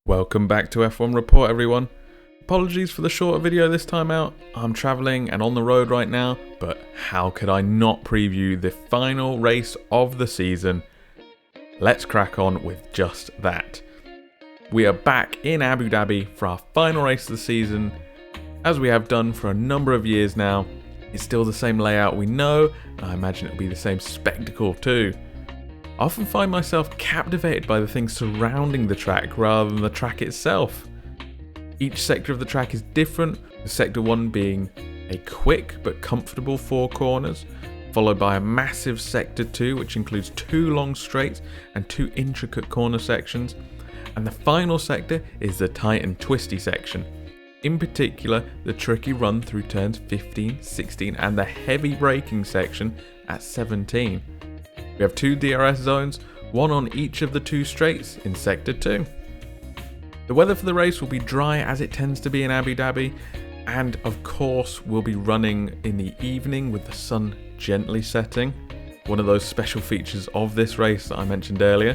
Welcome back to F1 Report, everyone. Apologies for the shorter video this time out. I'm travelling and on the road right now, but how could I not preview the final race of the season? Let's crack on with just that. We are back in Abu Dhabi for our final race of the season, as we have done for a number of years now. It's still the same layout we know, and I imagine it'll be the same spectacle too. I often find myself captivated by the things surrounding the track rather than the track itself. Each sector of the track is different, with sector 1 being a quick but comfortable 4 corners, followed by a massive sector 2 which includes 2 long straights and 2 intricate corner sections, and the final sector is the tight and twisty section. In particular, the tricky run through turns 15, 16 and the heavy braking section at 17. We have 2 DRS zones, one on each of the 2 straights in Sector 2. The weather for the race will be dry as it tends to be in Abu Dhabi, and of course we'll be running in the evening with the sun gently setting, one of those special features of this race that I mentioned earlier.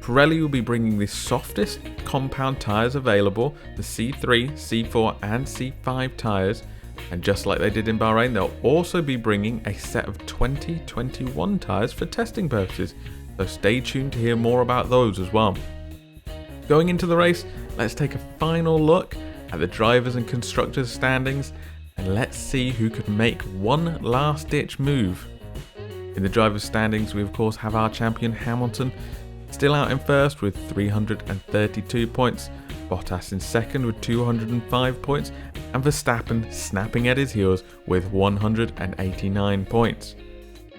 Pirelli will be bringing the softest compound tyres available, the C3, C4 and C5 tyres. And just like they did in Bahrain, they'll also be bringing a set of 2021 tyres for testing purposes, so stay tuned to hear more about those as well. Going into the race, let's take a final look at the drivers and constructors standings, and let's see who could make one last ditch move. In the drivers standings, we of course have our champion Hamilton, still out in first with 332 points, Bottas in second with 205 points, and Verstappen snapping at his heels with 189 points.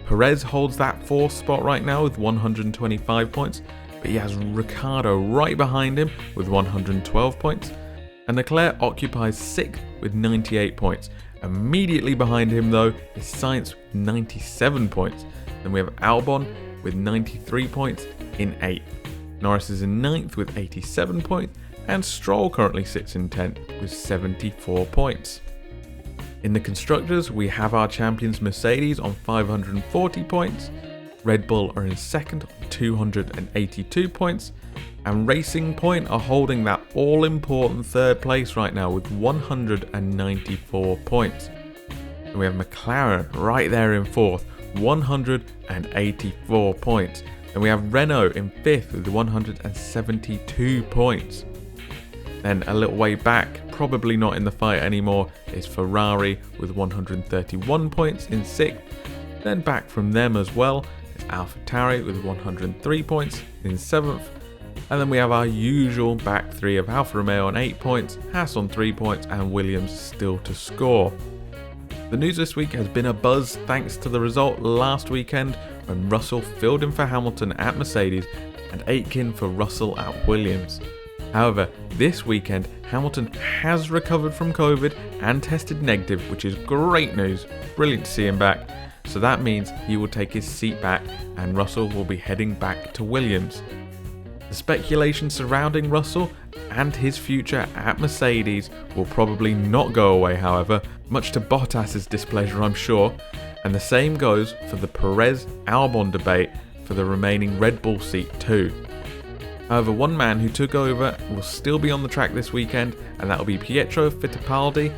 Perez holds that 4th spot right now with 125 points, but he has Ricciardo right behind him with 112 points, and Leclerc occupies 6th with 98 points. Immediately behind him though is Sainz with 97 points, then we have Albon with 93 points in 8th. Norris is in 9th with 87 points, and Stroll currently sits in 10th with 74 points. In the constructors, we have our champions Mercedes on 540 points, Red Bull are in 2nd on 282 points, and Racing Point are holding that all-important 3rd place right now with 194 points. And we have McLaren right there in 4th, 184 points. And we have Renault in 5th with 172 points. Then a little way back, probably not in the fight anymore, is Ferrari with 131 points in 6th. Then back from them as well is AlphaTauri with 103 points in 7th. And then we have our usual back 3 of Alfa Romeo on 8 points, Haas on 3 points and Williams still to score. The news this week has been a buzz thanks to the result last weekend when Russell filled in for Hamilton at Mercedes and Aitken for Russell at Williams. However, this weekend Hamilton has recovered from COVID and tested negative, which is great news. Brilliant to see him back. So that means he will take his seat back and Russell will be heading back to Williams. The speculation surrounding Russell and his future at Mercedes will probably not go away, however, much to Bottas's displeasure I'm sure, and the same goes for the Perez-Albon debate for the remaining Red Bull seat too. However, one man who took over will still be on the track this weekend, and that will be Pietro Fittipaldi.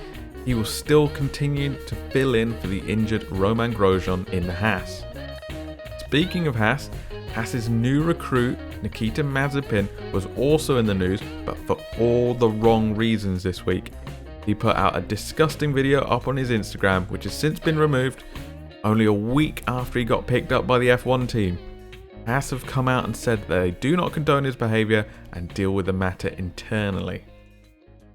He will still continue to fill in for the injured Romain Grosjean in the Haas. Speaking of Haas's new recruit Nikita Mazepin was also in the news, but for all the wrong reasons this week. He put out a disgusting video up on his Instagram, which has since been removed, only a week after he got picked up by the F1 team. Haas have come out and said that they do not condone his behaviour and deal with the matter internally.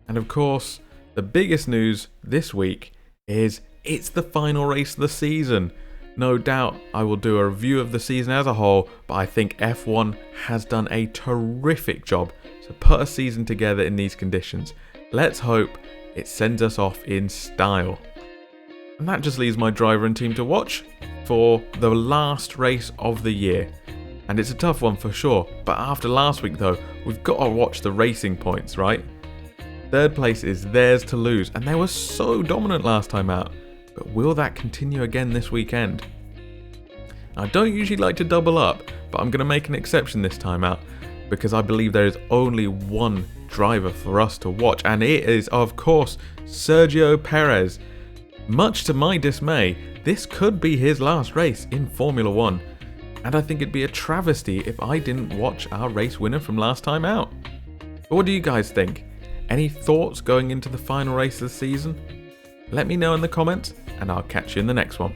And of course, the biggest news this week is it's the final race of the season. No doubt I will do a review of the season as a whole, but I think F1 has done a terrific job to put a season together in these conditions. Let's hope it sends us off in style. And that just leaves my driver and team to watch for the last race of the year. And it's a tough one for sure, but after last week though, we've got to watch the Racing Points, right? 3rd place is theirs to lose, and they were so dominant last time out. But will that continue again this weekend? I don't usually like to double up, but I'm going to make an exception this time out. because I believe there is only one driver for us to watch, and it is, of course, Sergio Perez. Much to my dismay, this could be his last race in Formula 1, and I think it'd be a travesty if I didn't watch our race winner from last time out. But what do you guys think? Any thoughts going into the final race of the season? Let me know in the comments, and I'll catch you in the next one.